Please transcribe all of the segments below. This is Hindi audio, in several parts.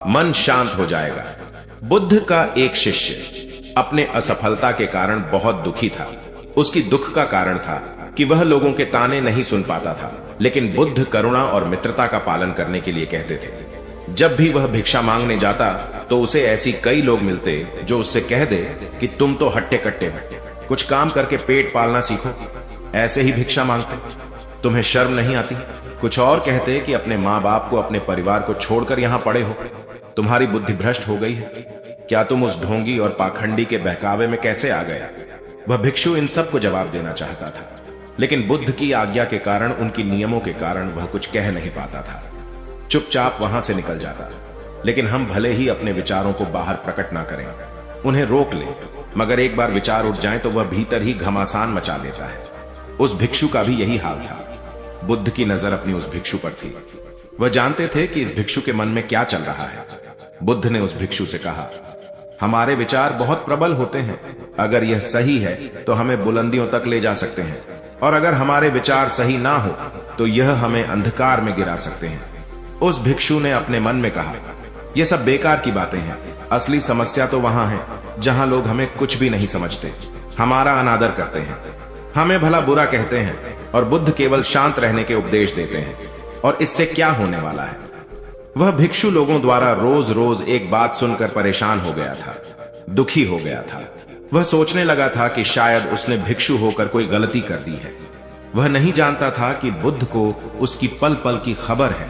मन शांत हो जाएगा। बुद्ध का एक शिष्य अपने असफलता के कारण बहुत दुखी था। उसकी दुख का कारण था कि वह लोगों के ताने नहीं सुन पाता था, लेकिन बुद्ध करुणा और मित्रता का पालन करने के लिए कहते थे। जब भी वह भिक्षा मांगने जाता तो उसे ऐसी कई लोग मिलते जो उससे कह दे कि तुम तो हट्टे कट्टे हो, कुछ काम करके पेट पालना सीखो, ऐसे ही भिक्षा मांगते, तुम्हें शर्म नहीं आती। कुछ और कहते कि अपने माँ बाप को, अपने परिवार को छोड़कर यहां पड़े हो, तुम्हारी बुद्धि भ्रष्ट हो गई है, क्या तुम उस ढोंगी और पाखंडी के बहकावे में कैसे आ गया। वह भिक्षु इन सब को जवाब देना चाहता था, लेकिन बुद्ध की आज्ञा के कारण, उनकी नियमों के कारण वह कुछ कह नहीं पाता था। चुपचाप वहां से निकल जाता। लेकिन हम भले ही अपने विचारों को बाहर प्रकट ना करें, उन्हें रोक लें, मगर एक बार विचार उठ जाएं तो वह भीतर ही घमासान मचा देता है। उस भिक्षु का भी यही हाल था। बुद्ध की नजर अपनी उस भिक्षु पर थी। वह जानते थे कि इस भिक्षु के मन में क्या चल रहा है। बुद्ध ने उस भिक्षु से कहा, हमारे विचार बहुत प्रबल होते हैं। अगर यह सही है तो हमें बुलंदियों तक ले जा सकते हैं, और अगर हमारे विचार सही ना हो तो यह हमें अंधकार में गिरा सकते हैं। उस भिक्षु ने अपने मन में कहा, यह सब बेकार की बातें हैं। असली समस्या तो वहां है जहां लोग हमें कुछ भी नहीं समझते, हमारा अनादर करते हैं, हमें भला बुरा कहते हैं, और बुद्ध केवल शांत रहने के उपदेश देते हैं। और इससे क्या होने वाला है। वह भिक्षु लोगों द्वारा रोज रोज एक बात सुनकर परेशान हो गया था, दुखी हो गया था। वह सोचने लगा था कि शायद उसने भिक्षु होकर कोई गलती कर दी है। वह नहीं जानता था कि बुद्ध को उसकी पल पल की खबर है।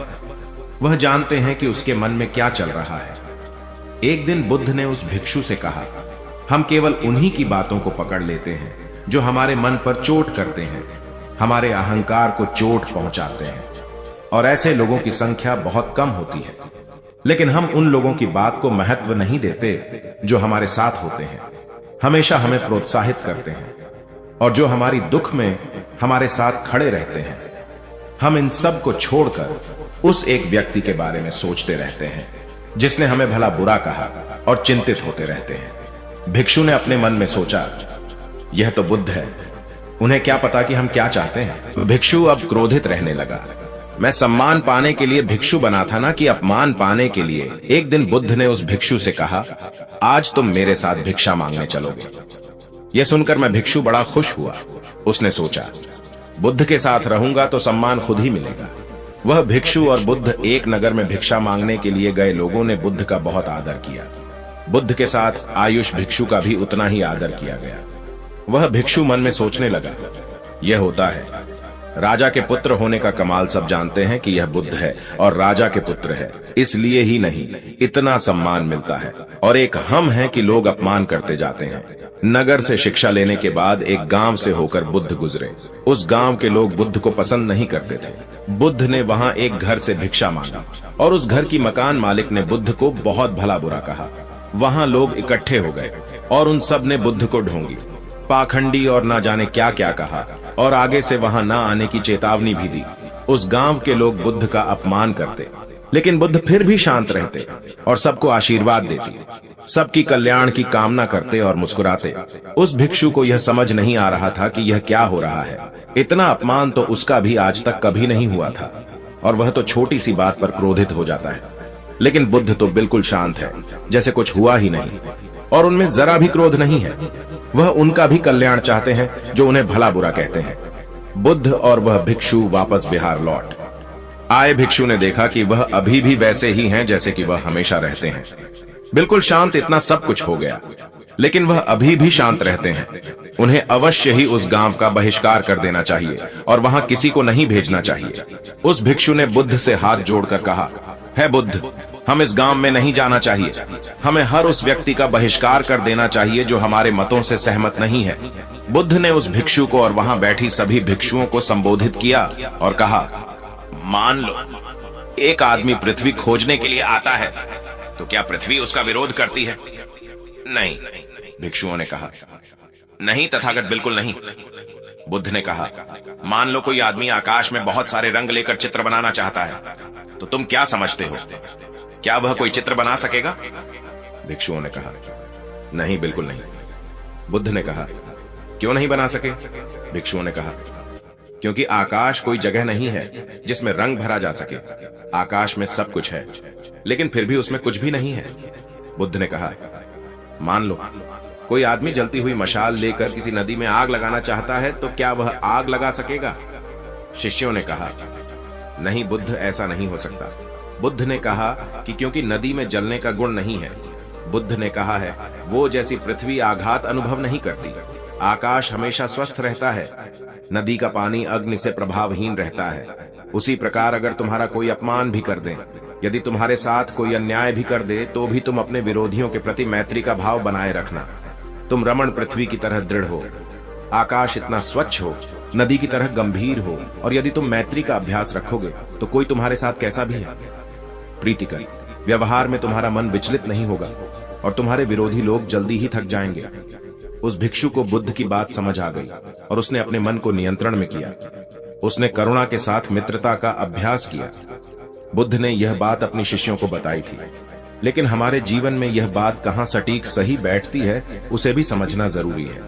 वह जानते हैं कि उसके मन में क्या चल रहा है। एक दिन बुद्ध ने उस भिक्षु से कहा, हम केवल उन्हीं की बातों को पकड़ लेते हैं जो हमारे मन पर चोट करते हैं, हमारे अहंकार को चोट पहुंचाते हैं, और ऐसे लोगों की संख्या बहुत कम होती है। लेकिन हम उन लोगों की बात को महत्व नहीं देते जो हमारे साथ होते हैं, हमेशा हमें प्रोत्साहित करते हैं, और जो हमारी दुख में हमारे साथ खड़े रहते हैं। हम इन सब को छोड़कर उस एक व्यक्ति के बारे में सोचते रहते हैं जिसने हमें भला बुरा कहा, और चिंतित होते रहते हैं। भिक्षु ने अपने मन में सोचा, यह तो बुद्ध है, उन्हें क्या पता कि हम क्या चाहते हैं। भिक्षु अब क्रोधित रहने लगा। मैं सम्मान पाने के लिए भिक्षु बना था ना कि अपमान पाने के लिए। एक दिन बुद्ध ने उस भिक्षु से कहा, आज तुम मेरे साथ भिक्षा मांगने चलोगे। यह सुनकर मैं भिक्षु बड़ा खुश हुआ। उसने सोचा, बुद्ध के साथ रहूंगा तो सम्मान खुद ही मिलेगा। वह भिक्षु और बुद्ध एक नगर में भिक्षा मांगने के लिए गए। लोगों ने बुद्ध का बहुत आदर किया। बुद्ध के साथ आयुष भिक्षु का भी उतना ही आदर किया गया। वह भिक्षु मन में सोचने लगा, यह होता है, राजा के पुत्र होने का कमाल सब जानते हैं कि यह बुद्ध है और राजा के पुत्र है, इसलिए ही नहीं इतना सम्मान मिलता है। और एक हम है कि लोग अपमान करते जाते हैं। नगर से शिक्षा लेने के बाद एक गांव से होकर बुद्ध गुजरे। उस गांव के लोग बुद्ध को पसंद नहीं करते थे। बुद्ध ने वहां एक घर से भिक्षा मांगा, और उस घर की मकान मालिक ने बुद्ध को बहुत भला बुरा कहा। वहां लोग इकट्ठे हो गए और उन सब ने बुद्ध को ढोंगी, पाखंडी और ना जाने क्या क्या कहा, और आगे से वहां ना आने की चेतावनी भी दी। उस गांव के लोग बुद्ध का अपमान करते, लेकिन बुद्ध फिर भी शांत रहते और सबको आशीर्वाद देते, सबकी कल्याण की कामना करते और मुस्कुराते। उस भिक्षु को यह समझ नहीं आ रहा था कि यह क्या हो रहा है। इतना अपमान तो उसका भी आज तक कभी नहीं हुआ था, और वह तो छोटी सी बात पर क्रोधित हो जाता है। लेकिन बुद्ध तो बिल्कुल शांत है, जैसे कुछ हुआ ही नहीं, और उनमें जरा भी क्रोध नहीं है। वह उनका भी कल्याण चाहते हैं जो उन्हें भला बुरा कहते हैं। बुद्ध और वह भिक्षु वापस बिहार लौट आए। भिक्षु ने देखा कि वह अभी भी वैसे ही हैं जैसे कि वह हमेशा रहते हैं, बिल्कुल शांत। इतना सब कुछ हो गया, लेकिन वह अभी भी शांत रहते हैं। उन्हें अवश्य ही उस गांव का बहिष्कार कर देना चाहिए और वहां किसी को नहीं भेजना चाहिए। उस भिक्षु ने बुद्ध से हाथ जोड़कर कहा, है बुद्ध, हम इस गांव में नहीं जाना चाहिए। हमें हर उस व्यक्ति का बहिष्कार कर देना चाहिए जो हमारे मतों से सहमत नहीं है। बुद्ध ने उस भिक्षु को और वहां बैठी सभी भिक्षुओं को संबोधित किया और कहा, मान लो एक आदमी पृथ्वी खोजने के लिए आता है, तो क्या पृथ्वी उसका विरोध करती है? नहीं, भिक्षुओं ने कहा। नहीं तथागत, बिल्कुल नहीं। बुद्ध ने कहा, मान लो कोई आदमी आकाश में बहुत सारे रंग लेकर चित्र बनाना चाहता है, तो तुम क्या समझते हो, क्या वह कोई चित्र बना सकेगा? भिक्षुओं ने कहा, नहीं, बिल्कुल नहीं। बुद्ध ने कहा, क्यों नहीं बना सके? भिक्षुओं ने कहा, क्योंकि आकाश कोई जगह नहीं है जिसमें रंग भरा जा सके। आकाश में सब कुछ है, लेकिन फिर भी उसमें कुछ भी नहीं है। बुद्ध ने कहा, मान लो कोई आदमी जलती हुई मशाल लेकर किसी नदी में आग लगाना चाहता है, तो क्या वह आग लगा सकेगा? शिष्यों ने कहा, नहीं बुद्ध, ऐसा नहीं हो सकता। बुद्ध ने कहा कि क्योंकि नदी में जलने का गुण नहीं है। बुद्ध ने कहा है, वो जैसी पृथ्वी आघात अनुभव नहीं करती। आकाश हमेशा स्वस्थ रहता है। नदी का पानी अग्नि से प्रभावहीन रहता है। उसी प्रकार अगर तुम्हारा कोई अपमान भी कर दे, यदि तुम्हारे साथ कोई अन्याय भी कर दे, तो भी तुम अपने विरोधियों के प्रति मैत्री का भाव बनाए रखना। तुम रमण पृथ्वी की तरह दृढ़ हो, आकाश इतना स्वच्छ हो, नदी की तरह गंभीर हो, और यदि तुम मैत्री का अभ्यास रखोगे तो कोई तुम्हारे साथ कैसा भी है। प्रीतिकर, व्यवहार में तुम्हारा मन विचलित नहीं होगा और तुम्हारे विरोधी लोग जल्दी ही थक जाएंगे। उस भिक्षु को बुद्ध की बात समझ आ गई और उसने अपने मन को नियंत्रण में किया। उसने करुणा के साथ मित्रता का अभ्यास किया। बुद्ध ने यह बात अपने शिष्यों को बताई थी, लेकिन हमारे जीवन में यह बात कहां सटीक सही बैठती है, उसे भी समझना जरूरी है।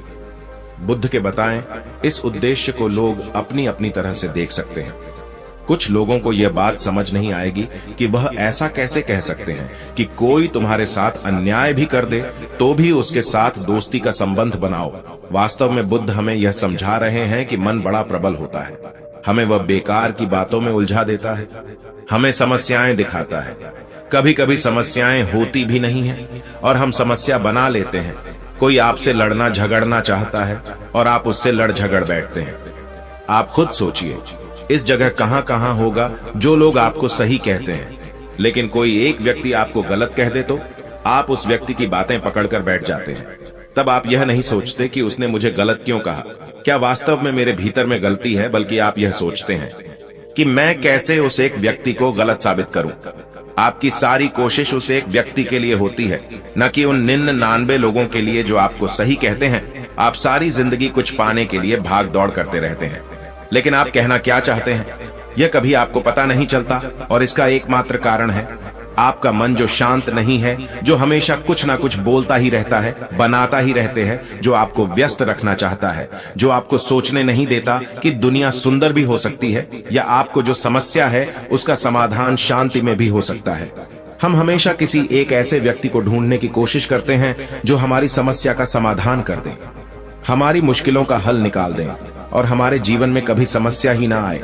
बुद्ध के बताएं इस उद्देश्य को लोग अपनी अपनी तरह से देख सकते हैं। कुछ लोगों को यह बात समझ नहीं आएगी कि वह ऐसा कैसे कह सकते हैं कि कोई तुम्हारे साथ अन्याय भी कर दे तो भी उसके साथ दोस्ती का संबंध बनाओ। वास्तव में बुद्ध हमें यह समझा रहे हैं कि मन बड़ा प्रबल होता है। हमें वह बेकार की बातों में उलझा देता है, हमें समस्याएं दिखाता है। कभी कभी समस्याएं होती भी नहीं है और हम समस्या बना लेते हैं। कोई आपसे लड़ना झगड़ना चाहता है और आप उससे लड़ झगड़ बैठते हैं। आप खुद सोचिए, इस जगह कहां कहां होगा जो लोग आपको सही कहते हैं, लेकिन कोई एक व्यक्ति आपको गलत कह दे तो आप उस व्यक्ति की बातें पकड़कर बैठ जाते हैं। तब आप यह नहीं सोचते कि उसने मुझे गलत क्यों कहा, क्या वास्तव में मेरे भीतर में गलती है, बल्कि आप यह सोचते हैं कि मैं कैसे उस एक व्यक्ति को गलत साबित करूं। आपकी सारी कोशिश उस एक व्यक्ति के लिए होती है, न कि उन 99 लोगों के लिए जो आपको सही कहते हैं। आप सारी जिंदगी कुछ पाने के लिए भाग दौड़ करते रहते हैं, लेकिन आप कहना क्या चाहते हैं यह कभी आपको पता नहीं चलता। और इसका एकमात्र कारण है आपका मन जो शांत नहीं है, जो हमेशा कुछ ना कुछ बोलता ही रहता है, बनाता ही रहते हैं, जो आपको व्यस्त रखना चाहता है, जो आपको सोचने नहीं देता कि दुनिया सुंदर भी हो सकती है, या आपको जो समस्या है उसका समाधान शांति में भी हो सकता है। हम हमेशा किसी एक ऐसे व्यक्ति को ढूंढने की कोशिश करते हैं जो हमारी समस्या का समाधान कर दे, हमारी मुश्किलों का हल निकाल दें और हमारे जीवन में कभी समस्या ही ना आए।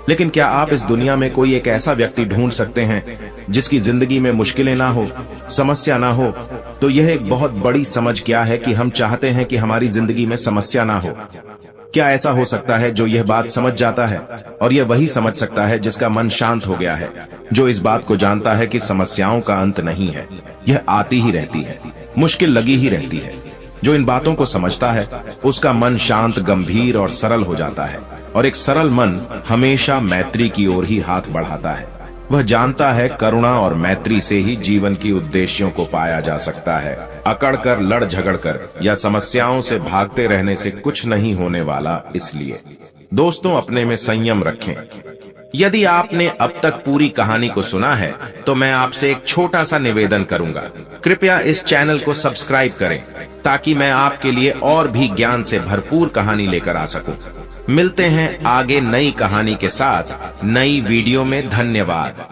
लेकिन क्या आप इस दुनिया में कोई एक ऐसा व्यक्ति ढूंढ सकते हैं जिसकी जिंदगी में मुश्किलें ना हो, समस्या ना हो? तो यह एक बहुत बड़ी समझ क्या है कि हम चाहते हैं कि हमारी जिंदगी में समस्या ना हो। क्या ऐसा हो सकता है जो यह बात समझ जाता है? और यह वही समझ सकता है जिसका मन शांत हो गया है, जो इस बात को जानता है कि समस्याओं का अंत नहीं है, यह आती ही रहती है, मुश्किल लगी ही रहती है। जो इन बातों को समझता है उसका मन शांत, गंभीर और सरल हो जाता है, और एक सरल मन हमेशा मैत्री की ओर ही हाथ बढ़ाता है। वह जानता है करुणा और मैत्री से ही जीवन की उद्देश्यों को पाया जा सकता है। अकड़ कर, लड़ झगड़ कर या समस्याओं से भागते रहने से कुछ नहीं होने वाला। इसलिए दोस्तों, अपने में संयम रखें। यदि आपने अब तक पूरी कहानी को सुना है तो मैं आपसे एक छोटा सा निवेदन करूंगा, कृपया इस चैनल को सब्सक्राइब करें ताकि मैं आपके लिए और भी ज्ञान से भरपूर कहानी लेकर आ सकूं। मिलते हैं आगे नई कहानी के साथ नई वीडियो में। धन्यवाद।